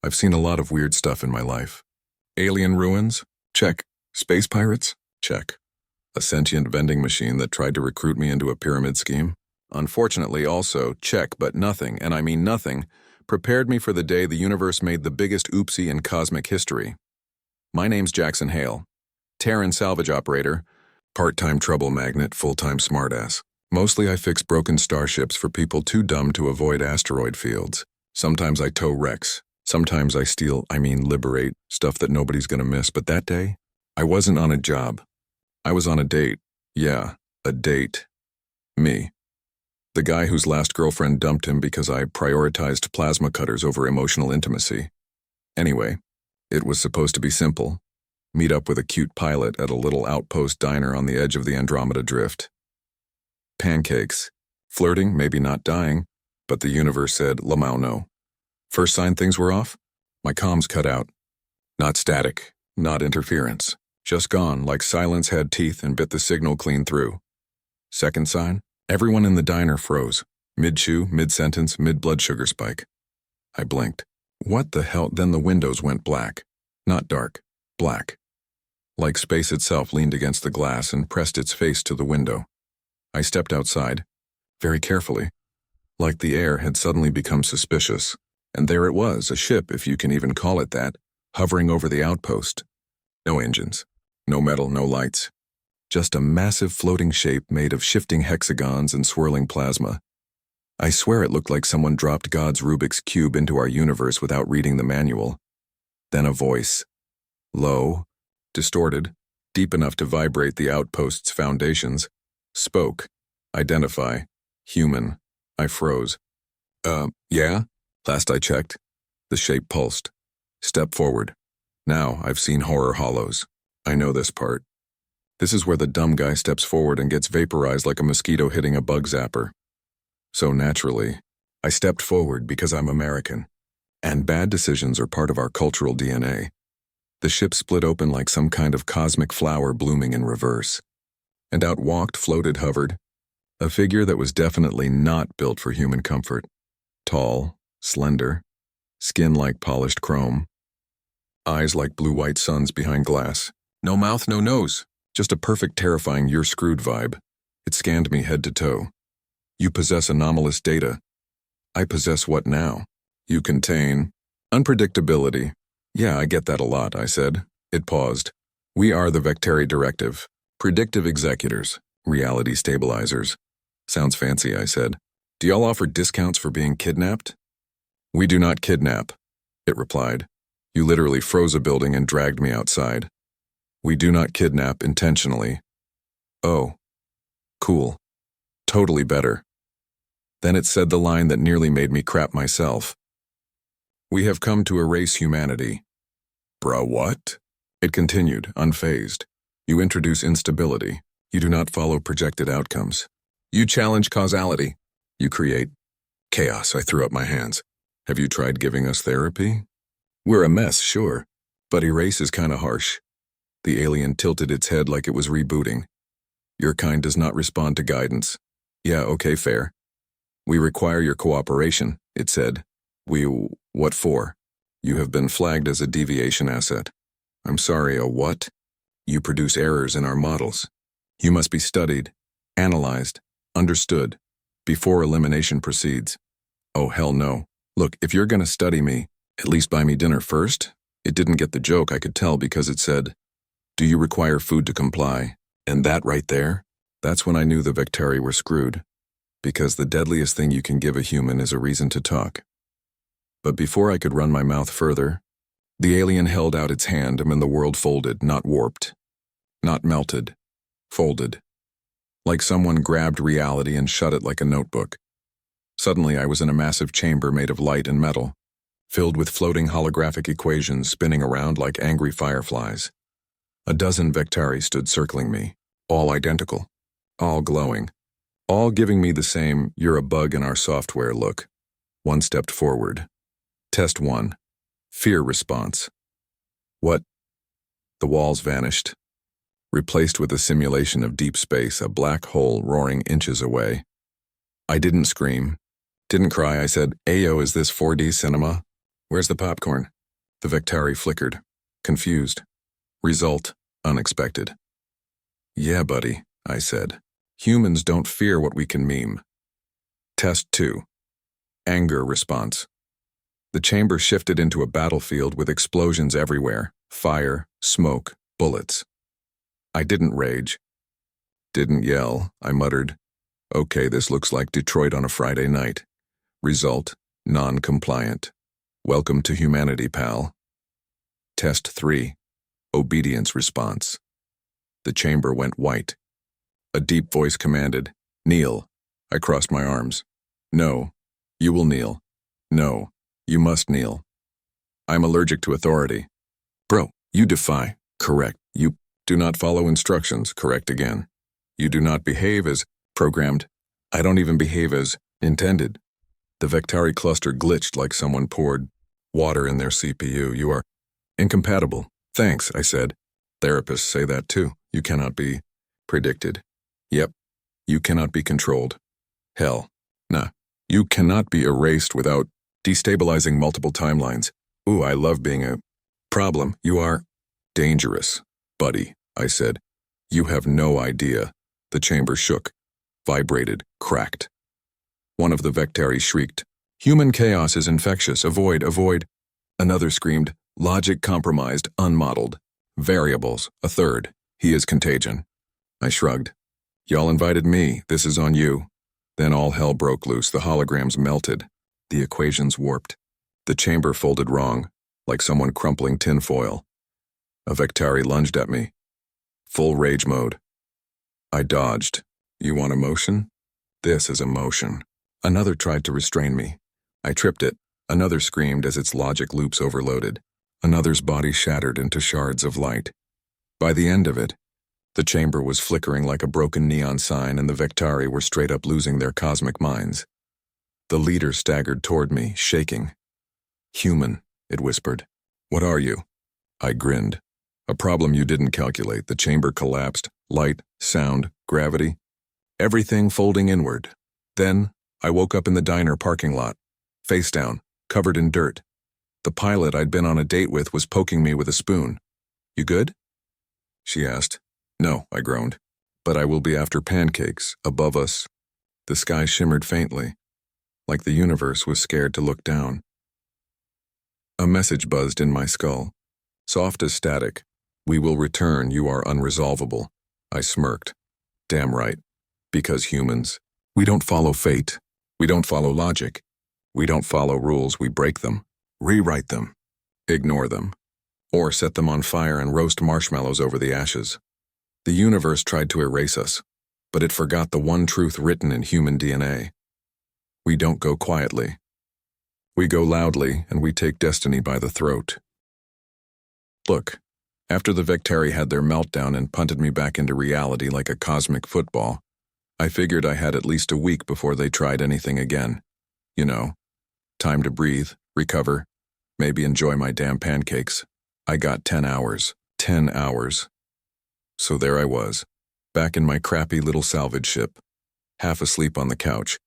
I've seen a lot of weird stuff in my life. Alien ruins? Check. Space pirates? Check. A sentient vending machine that tried to recruit me into a pyramid scheme? Unfortunately also, check, but nothing, and I mean nothing, prepared me for the day the universe made the biggest oopsie in cosmic history. My name's Jackson Hale. Terran salvage operator, part-time trouble magnet, full-time smartass. Mostly I fix broken starships for people too dumb to avoid asteroid fields. Sometimes I tow wrecks. Sometimes I steal, liberate, stuff that nobody's gonna miss. But that day, I wasn't on a job. I was on a date. Yeah, a date. Me. The guy whose last girlfriend dumped him because I prioritized plasma cutters over emotional intimacy. Anyway, it was supposed to be simple. Meet up with a cute pilot at a little outpost diner on the edge of the Andromeda Drift. Pancakes. Flirting, maybe not dying, but the universe said, Lamau no. First sign things were off? My comms cut out. Not static, not interference. Just gone, like silence had teeth and bit the signal clean through. Second sign? Everyone in the diner froze. Mid-chew, mid-sentence, mid-blood sugar spike. I blinked. What the hell? Then the windows went black. Not dark. Black. Like space itself leaned against the glass and pressed its face to the window. I stepped outside, very carefully, like the air had suddenly become suspicious, and there it was, a ship, if you can even call it that, hovering over the outpost. No engines, no metal, no lights. Just a massive floating shape made of shifting hexagons and swirling plasma. I swear it looked like someone dropped God's Rubik's Cube into our universe without reading the manual. Then a voice. Low, distorted, deep enough to vibrate the outpost's foundations. Spoke. Identify. Human. I froze. Yeah? Last I checked. The shape pulsed. Step forward. Now I've seen horror hollows. I know this part. This is where the dumb guy steps forward and gets vaporized like a mosquito hitting a bug zapper. So naturally, I stepped forward because I'm American. And bad decisions are part of our cultural DNA. The ship split open like some kind of cosmic flower blooming in reverse. And out walked, floated, hovered, a figure that was definitely not built for human comfort. Tall, slender, skin like polished chrome, eyes like blue-white suns behind glass. No mouth, no nose, just a perfect terrifying you're screwed vibe. It scanned me head to toe. You possess anomalous data. I possess what now? You contain unpredictability. Yeah, I get that a lot, I said. It paused. We are the Vectari Directive. Predictive executors, reality stabilizers. Sounds fancy, I said. Do y'all offer discounts for being kidnapped? We do not kidnap, it replied. You literally froze a building and dragged me outside. We do not kidnap intentionally. Oh. Cool. Totally better. Then it said the line that nearly made me crap myself. We have come to erase humanity. Bruh, what? It continued, unfazed. You introduce instability. You do not follow projected outcomes. You challenge causality. You create chaos. I threw up my hands. Have you tried giving us therapy? We're a mess, sure, but erase is kinda harsh. The alien tilted its head like it was rebooting. Your kind does not respond to guidance. Yeah, okay, fair. We require your cooperation, it said. What for? You have been flagged as a deviation asset. I'm sorry, a what? You produce errors in our models. You must be studied, analyzed, understood, before elimination proceeds. Oh, hell no. Look, if you're gonna study me, at least buy me dinner first. It didn't get the joke, I could tell, because it said, do you require food to comply? And that right there, that's when I knew the Vectari were screwed. Because the deadliest thing you can give a human is a reason to talk. But before I could run my mouth further, the alien held out its hand and the world folded, not warped, not melted, folded. Like someone grabbed reality and shut it like a notebook. Suddenly I was in a massive chamber made of light and metal, filled with floating holographic equations spinning around like angry fireflies. A dozen Vectari stood circling me, all identical, all glowing, all giving me the same, you're a bug in our software look. One stepped forward. Test 1. Fear response. What? The walls vanished, replaced with a simulation of deep space, a black hole roaring inches away. I didn't scream, didn't cry. I said, Ayo, is this 4D cinema? Where's the popcorn? The Vectari flickered, confused. Result, unexpected. Yeah, buddy, I said. Humans don't fear what we can meme. Test 2. Anger response. The chamber shifted into a battlefield with explosions everywhere, fire, smoke, bullets. I didn't rage. Didn't yell, I muttered. Okay, this looks like Detroit on a Friday night. Result, non-compliant. Welcome to humanity, pal. Test 3. Obedience response. The chamber went white. A deep voice commanded, kneel. I crossed my arms. No, you will kneel. No, you must kneel. I'm allergic to authority. Bro, you defy. Correct. You do not follow instructions. Correct again. You do not behave as programmed. I don't even behave as intended. The Vectari cluster glitched like someone poured water in their CPU. You are incompatible. Thanks, I said. Therapists say that too. You cannot be predicted. Yep. You cannot be controlled. Hell. Nah. You cannot be erased without destabilizing multiple timelines. Ooh, I love being a problem. You are dangerous, buddy, I said. You have no idea. The chamber shook, vibrated, cracked. One of the Vectari shrieked, human chaos is infectious, avoid, avoid. Another screamed, logic compromised, unmodeled. Variables, a third, he is contagion. I shrugged. Y'all invited me, this is on you. Then all hell broke loose, the holograms melted. The equations warped. The chamber folded wrong, like someone crumpling tinfoil. A Vectari lunged at me. Full rage mode. I dodged. You want emotion? This is emotion. Another tried to restrain me. I tripped it. Another screamed as its logic loops overloaded. Another's body shattered into shards of light. By the end of it, the chamber was flickering like a broken neon sign and the Vectari were straight up losing their cosmic minds. The leader staggered toward me, shaking. Human, it whispered. What are you? I grinned. A problem you didn't calculate. The chamber collapsed. Light, sound, gravity. Everything folding inward. Then, I woke up in the diner parking lot. Face down, covered in dirt. The pilot I'd been on a date with was poking me with a spoon. You good? She asked. No, I groaned. But I will be after pancakes, above us. The sky shimmered faintly, like the universe was scared to look down. A message buzzed in my skull. Soft as static. We will return, you are unresolvable. I smirked. Damn right. Because humans, we don't follow fate. We don't follow logic. We don't follow rules, we break them. Rewrite them. Ignore them. Or set them on fire and roast marshmallows over the ashes. The universe tried to erase us, but it forgot the one truth written in human DNA. We don't go quietly. We go loudly, and we take destiny by the throat. Look, after the Vectari had their meltdown and punted me back into reality like a cosmic football, I figured I had at least a week before they tried anything again. You know, time to breathe, recover, maybe enjoy my damn pancakes. I got 10 hours. 10 hours. So there I was, back in my crappy little salvage ship, half asleep on the couch,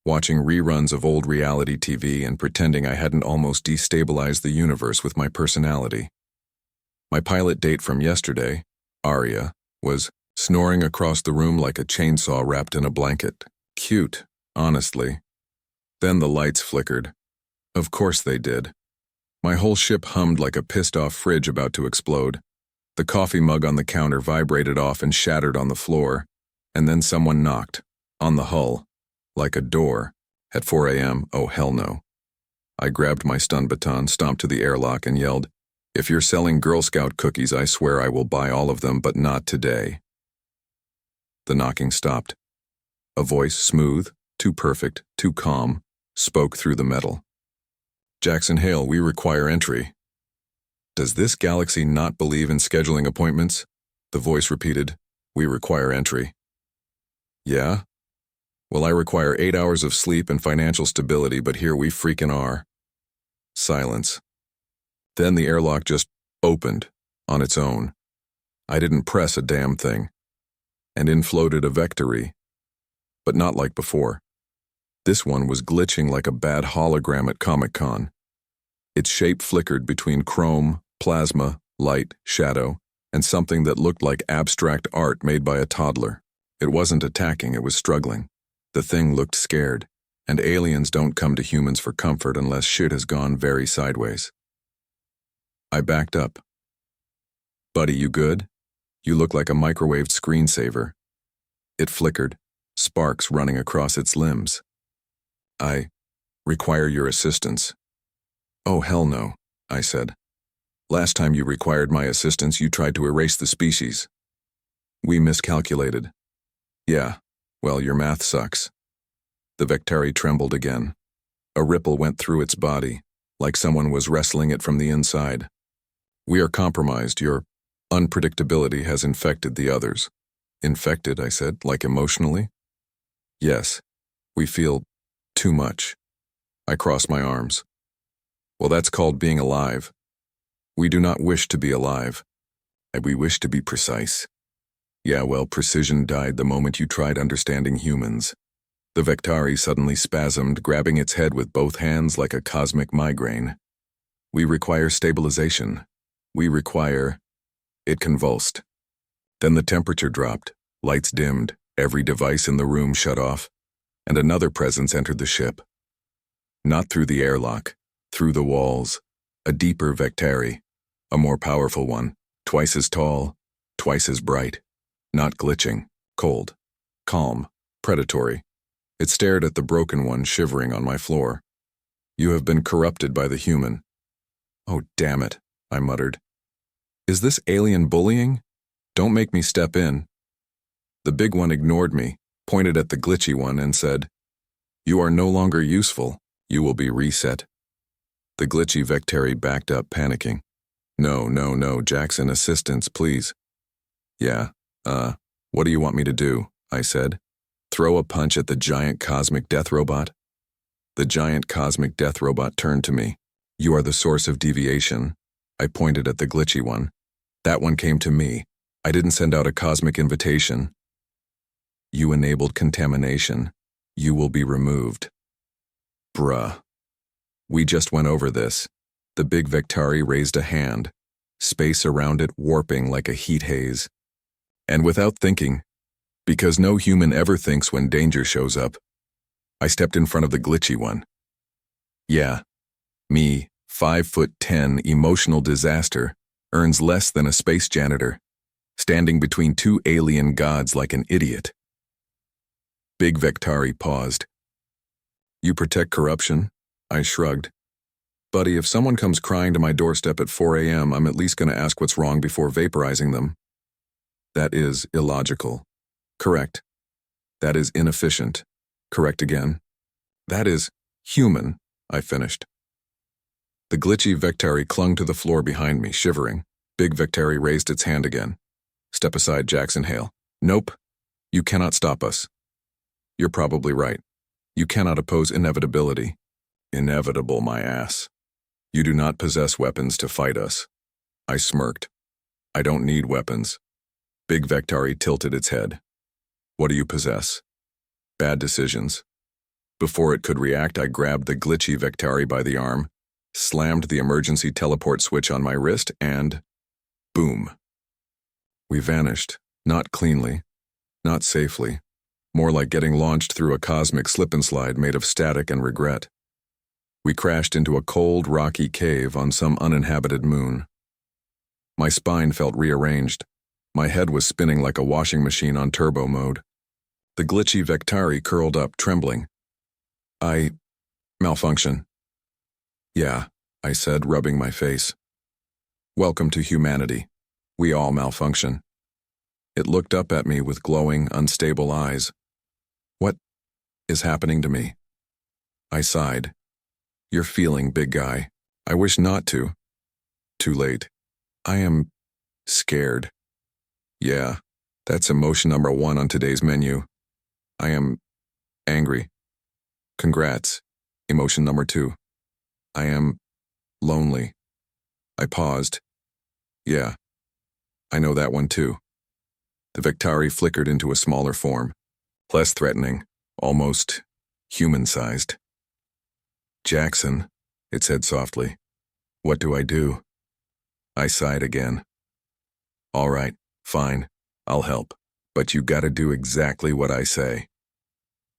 watching reruns of old reality TV and pretending I hadn't almost destabilized the universe with my personality. My pilot date from yesterday, Aria, was snoring across the room like a chainsaw wrapped in a blanket. Cute, honestly. Then the lights flickered. Of course they did. My whole ship hummed like a pissed-off fridge about to explode. The coffee mug on the counter vibrated off and shattered on the floor, and then someone knocked, on the hull, like a door, at 4 a.m., oh hell no. I grabbed my stun baton, stomped to the airlock, and yelled, if you're selling Girl Scout cookies, I swear I will buy all of them, but not today. The knocking stopped. A voice, smooth, too perfect, too calm, spoke through the metal. Jackson Hale, we require entry. Does this galaxy not believe in scheduling appointments? The voice repeated, we require entry. Yeah? Well, I require 8 hours of sleep and financial stability, but here we freaking are. Silence. Then the airlock just opened, on its own. I didn't press a damn thing. And in floated a Vectari. But not like before. This one was glitching like a bad hologram at Comic-Con. Its shape flickered between chrome, plasma, light, shadow, and something that looked like abstract art made by a toddler. It wasn't attacking, it was struggling. The thing looked scared, and aliens don't come to humans for comfort unless shit has gone very sideways. I backed up. "Buddy, you good? You look like a microwaved screensaver." It flickered, sparks running across its limbs. "I require your assistance." "Oh, hell no," I said. "Last time you required my assistance, you tried to erase the species." "We miscalculated." "Yeah, well, your math sucks." The Vectari trembled again. A ripple went through its body, like someone was wrestling it from the inside. "We are compromised. Your unpredictability has infected the others." "Infected," I said, "like emotionally?" "Yes. We feel too much." I crossed my arms. "Well, that's called being alive. We do not wish to be alive. We wish to be precise." "Yeah, well, precision died the moment you tried understanding humans." The Vectari suddenly spasmed, grabbing its head with both hands like a cosmic migraine. "We require stabilization. We require—" It convulsed. Then the temperature dropped, lights dimmed, every device in the room shut off, and another presence entered the ship. Not through the airlock, through the walls, a deeper Vectari, a more powerful one, twice as tall, twice as bright, not glitching, cold, calm, predatory. It stared at the broken one shivering on my floor. "You have been corrupted by the human." "Oh, damn it," I muttered. "Is this alien bullying? Don't make me step in." The big one ignored me, pointed at the glitchy one, and said, "You are no longer useful. You will be reset." The glitchy Vectari backed up, panicking. No, Jackson, assistance, please." "Yeah, what do you want me to do?" I said. "Throw a punch at the giant cosmic death robot?" The giant cosmic death robot turned to me. "You are the source of deviation." I pointed at the glitchy one. "That one came to me. I didn't send out a cosmic invitation." "You enabled contamination. You will be removed." Bruh. We just went over this. The big Vectari raised a hand, space around it warping like a heat haze. And without thinking, because no human ever thinks when danger shows up, I stepped in front of the glitchy one. Yeah, me, 5'10", emotional disaster, earns less than a space janitor, standing between two alien gods like an idiot. Big Vectari paused. "You protect corruption?" I shrugged. "Buddy, if someone comes crying to my doorstep at 4 a.m., I'm at least going to ask what's wrong before vaporizing them." "That is illogical." "Correct." "That is inefficient." "Correct again." "That is human," I finished. The glitchy Vectari clung to the floor behind me, shivering. Big Vectari raised its hand again. "Step aside, Jackson Hale." "Nope. You cannot stop us." "You're probably right. You cannot oppose inevitability." "Inevitable, my ass. You do not possess weapons to fight us." I smirked. "I don't need weapons." Big Vectari tilted its head. "What do you possess?" "Bad decisions." Before it could react, I grabbed the glitchy Vectari by the arm, slammed the emergency teleport switch on my wrist, and boom. We vanished, not cleanly, not safely, more like getting launched through a cosmic slip-and-slide made of static and regret. We crashed into a cold, rocky cave on some uninhabited moon. My spine felt rearranged. My head was spinning like a washing machine on turbo mode. The glitchy Vectari curled up, trembling. "I malfunction." "Yeah," I said, rubbing my face. "Welcome to humanity. We all malfunction." It looked up at me with glowing, unstable eyes. "What is happening to me?" I sighed. "You're feeling, big guy. I wish not to." "Too late. I am scared." "Yeah, that's emotion number 1 on today's menu. I am angry." "Congrats. Emotion number 2. I am lonely." I paused. "Yeah, I know that one too." The Vectari flickered into a smaller form, less threatening, almost human-sized. "Jackson," it said softly, What do I do? I sighed again. All right, fine, I'll help. But you gotta do exactly what I say.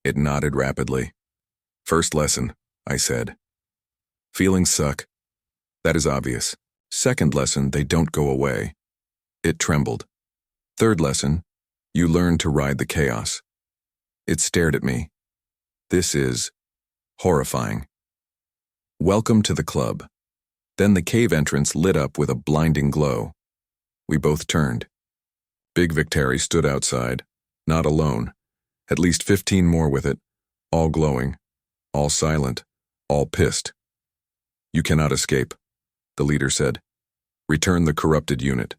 It nodded rapidly. First lesson, I said. Feelings suck. That is obvious. Second lesson, they don't go away. It trembled. Third lesson, you learn to ride the chaos. It stared at me. This is horrifying. Welcome to the club. Then the cave entrance lit up with a blinding glow. We both turned. Big Victari stood outside, not alone. At least 15 more with it, all glowing, all silent, all pissed. You cannot escape, the leader said. Return the corrupted unit.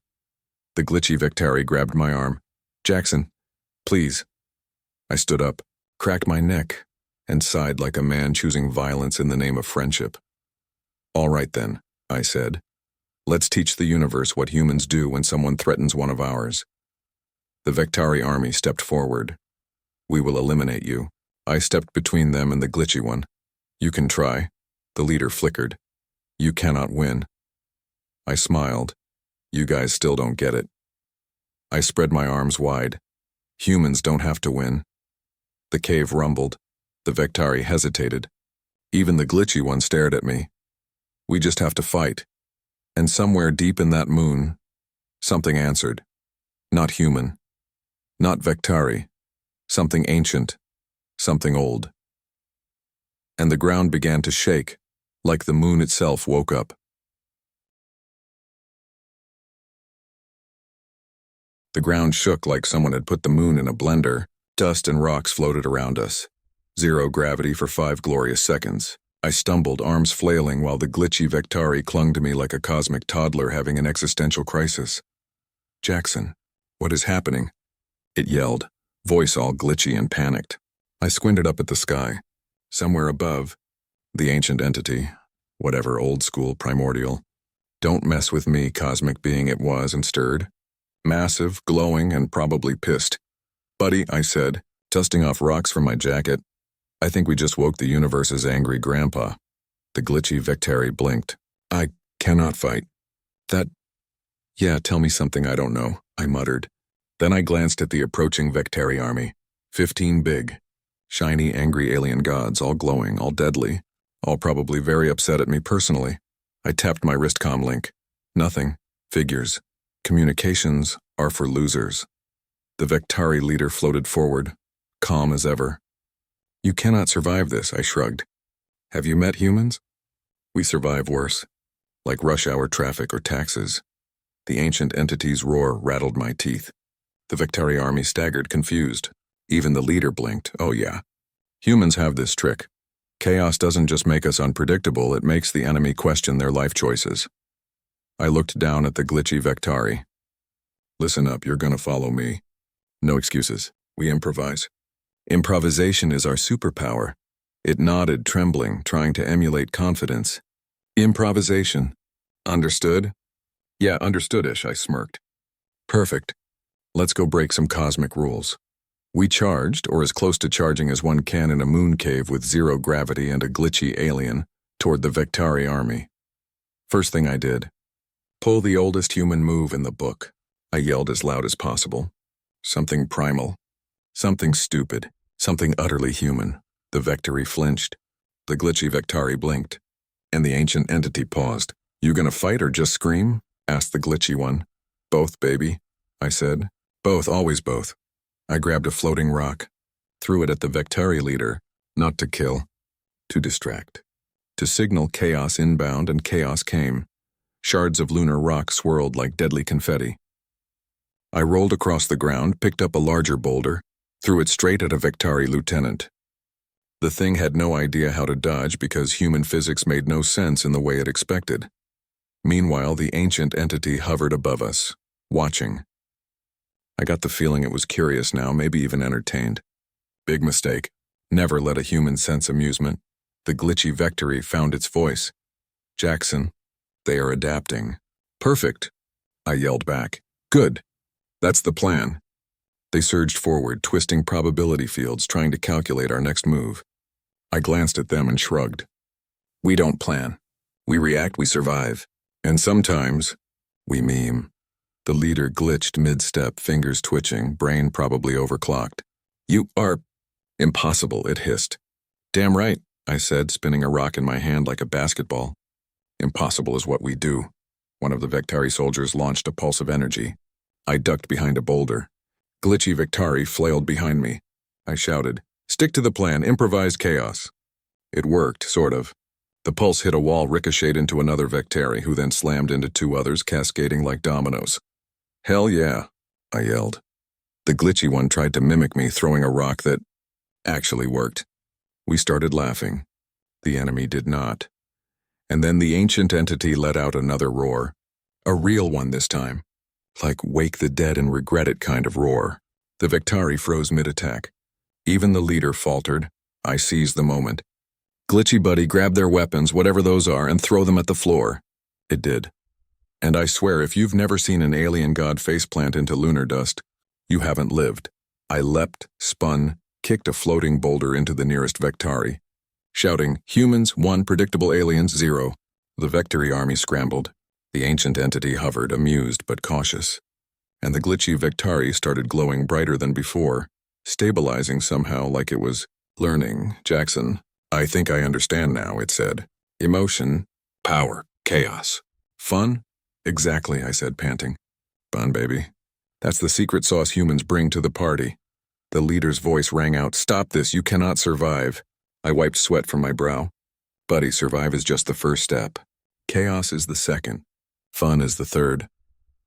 The glitchy Victari grabbed my arm. Jackson, please. I stood up, cracked my neck, and sighed like a man choosing violence in the name of friendship. All right then, I said. Let's teach the universe what humans do when someone threatens one of ours. The Victari army stepped forward. We will eliminate you. I stepped between them and the glitchy one. You can try. The leader flickered. You cannot win. I smiled. You guys still don't get it. I spread my arms wide. Humans don't have to win. The cave rumbled. The Victari hesitated. Even the glitchy one stared at me. We just have to fight. And somewhere deep in that moon, something answered. Not human. Not Victari. Something ancient. Something old. And the ground began to shake, like the moon itself woke up. The ground shook like someone had put the moon in a blender. Dust and rocks floated around us. Zero gravity for 5 glorious seconds. I stumbled, arms flailing, while the glitchy Victari clung to me like a cosmic toddler having an existential crisis. Jackson, what is happening? It yelled, voice all glitchy and panicked. I squinted up at the sky. Somewhere above, the ancient entity, whatever old school primordial. Don't mess with me, cosmic being it was, and stirred. Massive, glowing, and probably pissed. Buddy, I said, dusting off rocks from my jacket. I think we just woke the universe's angry grandpa. The glitchy Victari blinked. I cannot fight. Yeah, tell me something I don't know, I muttered. Then I glanced at the approaching Victari army. 15 big, shiny, angry alien gods, all glowing, all deadly, all probably very upset at me personally. I tapped my wrist comm link. Nothing. Figures. Communications are for losers. The Victari leader floated forward, calm as ever. You cannot survive this, I shrugged. Have you met humans? We survive worse, like rush hour traffic or taxes. The ancient entity's roar rattled my teeth. The Victari army staggered, confused. Even the leader blinked. Oh yeah. Humans have this trick. Chaos doesn't just make us unpredictable, it makes the enemy question their life choices. I looked down at the glitchy Victari. Listen up, you're gonna follow me. No excuses. We improvise. Improvisation is our superpower. It nodded, trembling, trying to emulate confidence. Improvisation. Understood? Yeah, understood-ish, I smirked. Perfect. Let's go break some cosmic rules. We charged, or as close to charging as one can in a moon cave with zero gravity and a glitchy alien, toward the Victari army. First thing I did. Pull the oldest human move in the book. I yelled as loud as possible. Something primal. Something stupid. Something utterly human. The Victari flinched. The glitchy Victari blinked. And the ancient entity paused. You gonna fight or just scream? Asked the glitchy one. Both, baby, I said. Both, always both. I grabbed a floating rock. Threw it at the Victari leader. Not to kill. To distract. To signal chaos inbound, and chaos came. Shards of lunar rock swirled like deadly confetti. I rolled across the ground, picked up a larger boulder, threw it straight at a Victari lieutenant. The thing had no idea how to dodge because human physics made no sense in the way it expected. Meanwhile, the ancient entity hovered above us, watching. I got the feeling it was curious now, maybe even entertained. Big mistake. Never let a human sense amusement. The glitchy Victari found its voice. Jackson, they are adapting. Perfect, I yelled back. Good. That's the plan. They surged forward, twisting probability fields, trying to calculate our next move. I glanced at them and shrugged. We don't plan. We react, we survive. And sometimes, we meme. The leader glitched mid-step, fingers twitching, brain probably overclocked. You are impossible, it hissed. Damn right, I said, spinning a rock in my hand like a basketball. Impossible is what we do. One of the Vectari soldiers launched a pulse of energy. I ducked behind a boulder. Glitchy Vectari flailed behind me. I shouted, "Stick to the plan, improvise chaos." It worked, sort of. The pulse hit a wall, ricocheted into another Vectari, who then slammed into two others, cascading like dominoes. Hell yeah, I yelled. The glitchy one tried to mimic me, throwing a rock that actually worked. We started laughing. The enemy did not. And then the ancient entity let out another roar. A real one this time. Like wake the dead and regret it kind of roar. The Vectari froze mid-attack. Even the leader faltered. I seized the moment. Glitchy buddy, grab their weapons, whatever those are, and throw them at the floor. It did. And I swear, if you've never seen an alien god faceplant into lunar dust, you haven't lived. I leapt, spun, kicked a floating boulder into the nearest Vectari, shouting, "Humans, 1, predictable aliens, 0. The Vectari army scrambled. The ancient entity hovered, amused but cautious. And the glitchy Vectari started glowing brighter than before, stabilizing somehow like it was learning. Jackson, I think I understand now, it said. Emotion, power, chaos. Fun? Exactly, I said, panting. Fun, baby. That's the secret sauce humans bring to the party. The leader's voice rang out, "Stop this, you cannot survive." I wiped sweat from my brow. Buddy, survive is just the first step. Chaos is the second. Fun is the third.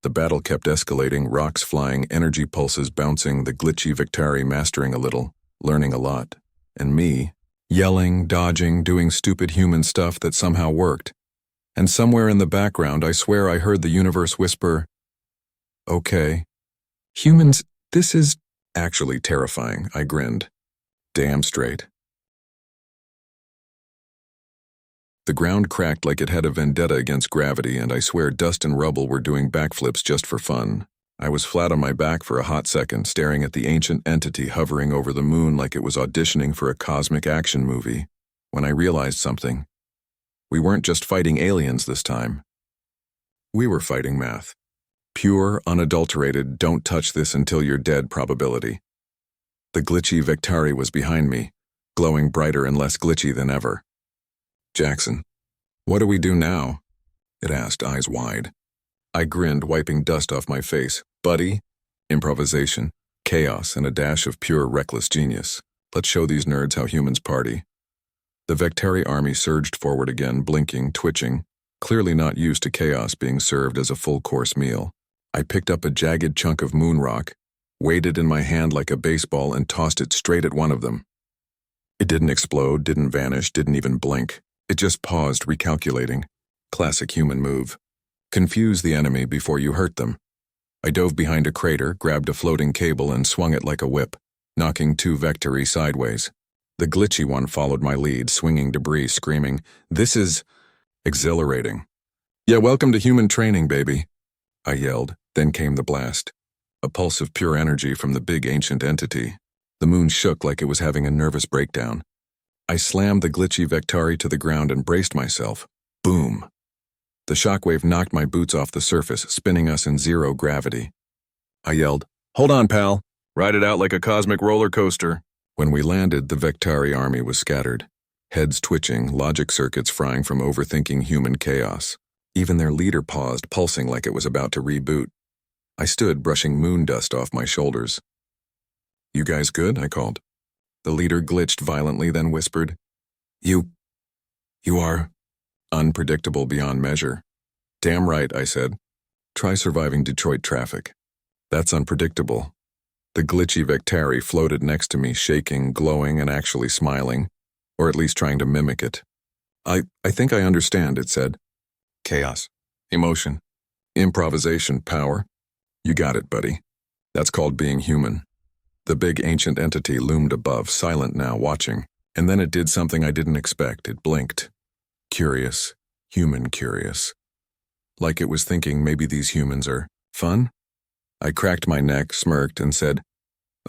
The battle kept escalating, rocks flying, energy pulses bouncing, the glitchy Vectari mastering a little, learning a lot. And me, yelling, dodging, doing stupid human stuff that somehow worked. And somewhere in the background, I swear I heard the universe whisper, "Okay. Humans, this is actually terrifying," I grinned. Damn straight. The ground cracked like it had a vendetta against gravity, and I swear dust and rubble were doing backflips just for fun. I was flat on my back for a hot second, staring at the ancient entity hovering over the moon like it was auditioning for a cosmic action movie, when I realized something. We weren't just fighting aliens this time. We were fighting math. Pure, unadulterated, don't touch this until you're dead probability. The glitchy Vectari was behind me, glowing brighter and less glitchy than ever. "Jackson, what do we do now?" it asked, eyes wide. I grinned, wiping dust off my face. "Buddy, improvisation, chaos, and a dash of pure reckless genius. Let's show these nerds how humans party." The Vectari army surged forward again, blinking, twitching, clearly not used to chaos being served as a full-course meal. I picked up a jagged chunk of moon rock, weighed it in my hand like a baseball, and tossed it straight at one of them. It didn't explode, didn't vanish, didn't even blink. It just paused, recalculating. Classic human move. Confuse the enemy before you hurt them. I dove behind a crater, grabbed a floating cable, and swung it like a whip, knocking two Vectari sideways. The glitchy one followed my lead, swinging debris, screaming, "This is exhilarating." "Yeah, welcome to human training, baby," I yelled. Then came the blast. A pulse of pure energy from the big ancient entity. The moon shook like it was having a nervous breakdown. I slammed the glitchy Vectari to the ground and braced myself. Boom. The shockwave knocked my boots off the surface, spinning us in zero gravity. I yelled, "Hold on, pal. Ride it out like a cosmic roller coaster." When we landed, the Vectari army was scattered. Heads twitching, logic circuits frying from overthinking human chaos. Even their leader paused, pulsing like it was about to reboot. I stood, brushing moon dust off my shoulders. "You guys good?" I called. The leader glitched violently, then whispered, You are unpredictable beyond measure." "Damn right," I said. "Try surviving Detroit traffic. That's unpredictable." The glitchy Vectari floated next to me, shaking, glowing, and actually smiling, or at least trying to mimic it. I think I understand," it said. "Chaos, emotion, improvisation, power. You got it, buddy. That's called being human." The big ancient entity loomed above, silent now, watching, and then it did something I didn't expect. It blinked. Curious, human curious. Like it was thinking maybe these humans are fun? I cracked my neck, smirked, and said,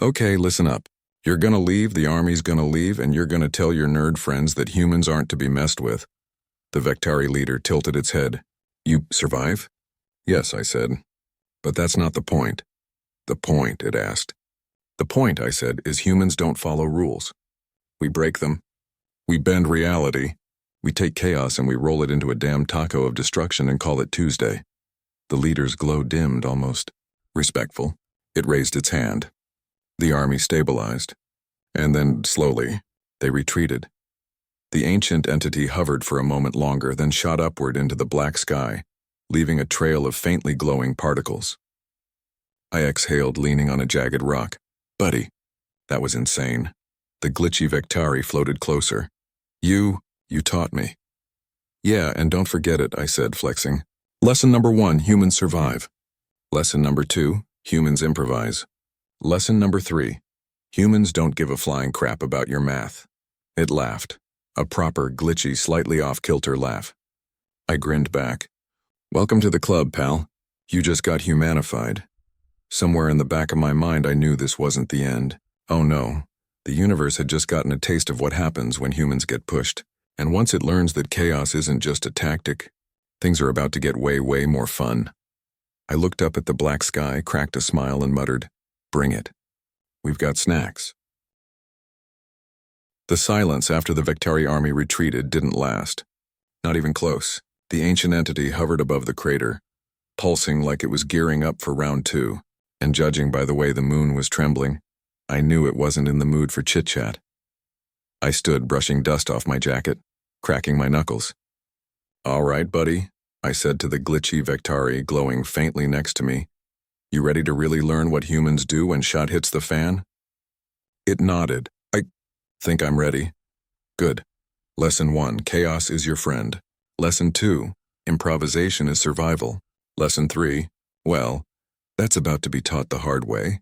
"Okay, listen up. You're gonna leave, the army's gonna leave, and you're gonna tell your nerd friends that humans aren't to be messed with. The Vectari leader tilted its head. You survive? Yes, I said. But that's not the point. The point, it asked. The point, I said, is humans don't follow rules. We break them. We bend reality. We take chaos and we roll it into a damn taco of destruction and call it Tuesday. The leader's glow dimmed, almost respectful. It raised its hand. The army stabilized. And then, slowly, they retreated. The ancient entity hovered for a moment longer, then shot upward into the black sky, leaving a trail of faintly glowing particles. I exhaled, leaning on a jagged rock. Buddy, that was insane. The glitchy Vectari floated closer. You taught me. Yeah, and don't forget it, I said, flexing. Lesson number 1, humans survive. Lesson number 2, humans improvise. Lesson number 3, humans don't give a flying crap about your math. It laughed. A proper, glitchy, slightly off-kilter laugh. I grinned back. Welcome to the club, pal. You just got humanified. Somewhere in the back of my mind I knew this wasn't the end. Oh no. The universe had just gotten a taste of what happens when humans get pushed. And once it learns that chaos isn't just a tactic, things are about to get way, way more fun. I looked up at the black sky, cracked a smile, and muttered, Bring it. We've got snacks. The silence after the Vectari army retreated didn't last. Not even close. The ancient entity hovered above the crater, pulsing like it was gearing up for round 2, and judging by the way the moon was trembling, I knew it wasn't in the mood for chit-chat. I stood brushing dust off my jacket, cracking my knuckles. All right, buddy, I said to the glitchy Vectari glowing faintly next to me. You ready to really learn what humans do when shot hits the fan? It nodded. I think I'm ready. Good. Lesson 1, chaos is your friend. Lesson 2, improvisation is survival. Lesson 3, well, that's about to be taught the hard way.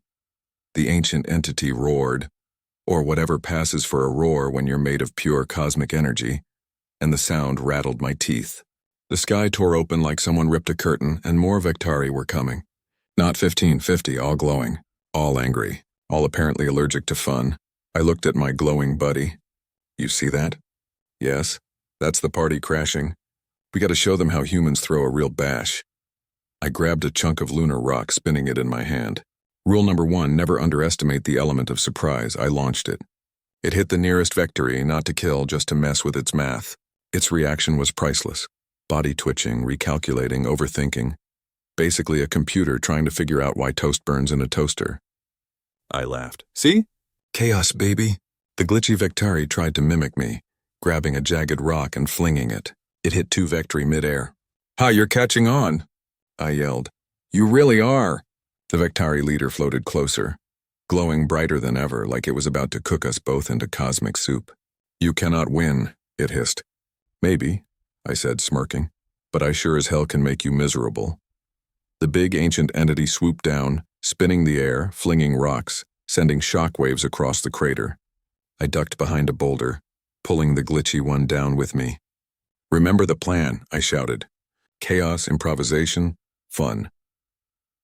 The ancient entity roared, or whatever passes for a roar when you're made of pure cosmic energy, and the sound rattled my teeth. The sky tore open like someone ripped a curtain, and more Vectari were coming. Not 1550, all glowing, all angry, all apparently allergic to fun. I looked at my glowing buddy. You see that? Yes, that's the party crashing. We gotta show them how humans throw a real bash. I grabbed a chunk of lunar rock, spinning it in my hand. Rule number 1, never underestimate the element of surprise. I launched it. It hit the nearest Vectari, not to kill, just to mess with its math. Its reaction was priceless. Body twitching, recalculating, overthinking. Basically a computer trying to figure out why toast burns in a toaster. I laughed. See? Chaos, baby. The glitchy Vectari tried to mimic me, grabbing a jagged rock and flinging it. It hit 2 Vectari midair. Ha, you're catching on, I yelled. You really are. The Vectari leader floated closer, glowing brighter than ever, like it was about to cook us both into cosmic soup. You cannot win, it hissed. Maybe, I said, smirking, but I sure as hell can make you miserable. The big ancient entity swooped down, spinning the air, flinging rocks, sending shockwaves across the crater. I ducked behind a boulder, pulling the glitchy one down with me. Remember the plan, I shouted. Chaos, improvisation, fun.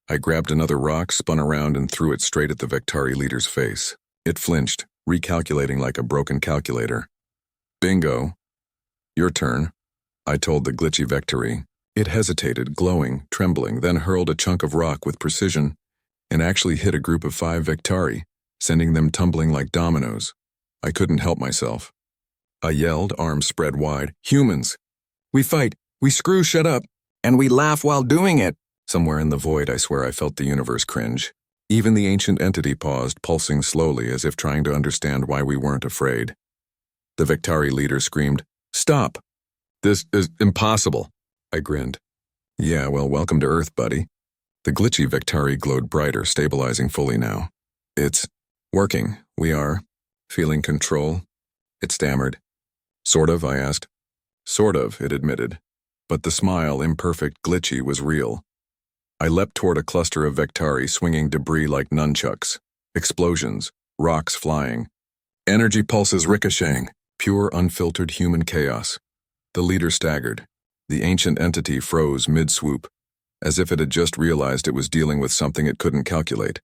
I grabbed another rock, spun around, and threw it straight at the Vectari leader's face. It flinched, recalculating like a broken calculator. Bingo. Your turn, I told the glitchy Vectari. It hesitated, glowing, trembling, then hurled a chunk of rock with precision and actually hit a group of 5 Vectari, sending them tumbling like dominoes. I couldn't help myself. I yelled, arms spread wide. Humans! We fight, we screw shut up, and we laugh while doing it. Somewhere in the void, I swear I felt the universe cringe. Even the ancient entity paused, pulsing slowly as if trying to understand why we weren't afraid. The Vectari leader screamed, Stop! This is impossible, I grinned. Yeah, well, welcome to Earth, buddy. The glitchy Vectari glowed brighter, stabilizing fully now. It's working. We are feeling control. It stammered. Sort of, I asked. Sort of, it admitted. But the smile, imperfect, glitchy, was real. I leapt toward a cluster of Vectari swinging debris like nunchucks. Explosions, rocks flying. Energy pulses ricocheting. Pure, unfiltered human chaos. The leader staggered. The ancient entity froze mid-swoop, as if it had just realized it was dealing with something it couldn't calculate.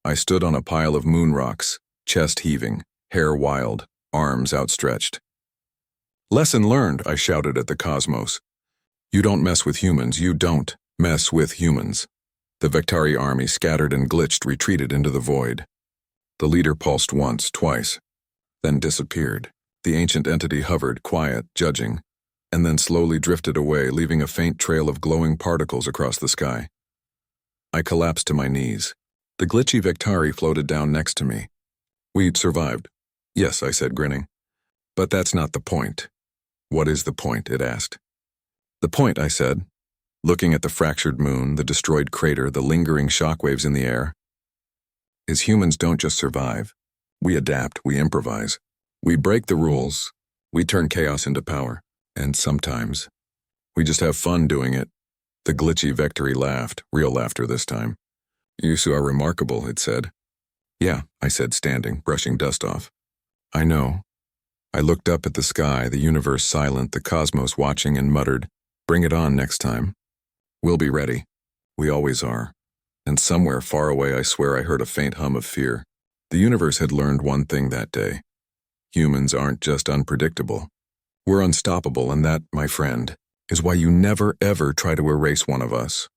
I stood on a pile of moon rocks, chest heaving, hair wild, arms outstretched. Lesson learned, I shouted at the cosmos. You don't mess with humans, you don't mess with humans. The Vectari army scattered and glitched, retreated into the void. The leader pulsed once, twice, then disappeared. The ancient entity hovered, quiet, judging, and then slowly drifted away, leaving a faint trail of glowing particles across the sky. I collapsed to my knees. The glitchy Vectari floated down next to me. We'd survived. Yes, I said, grinning. But that's not the point. What is the point? It asked. The point, I said, looking at the fractured moon, the destroyed crater, the lingering shockwaves in the air, is humans don't just survive. We adapt, we improvise. We break the rules. We turn chaos into power. And sometimes, we just have fun doing it. The glitchy Vectari laughed, real laughter this time. You are remarkable, it said. Yeah, I said, standing, brushing dust off. I know. I looked up at the sky, the universe silent, the cosmos watching, and muttered, Bring it on next time. We'll be ready. We always are. And somewhere far away, I swear I heard a faint hum of fear. The universe had learned one thing that day. Humans aren't just unpredictable. We're unstoppable, and that, my friend, is why you never ever try to erase one of us.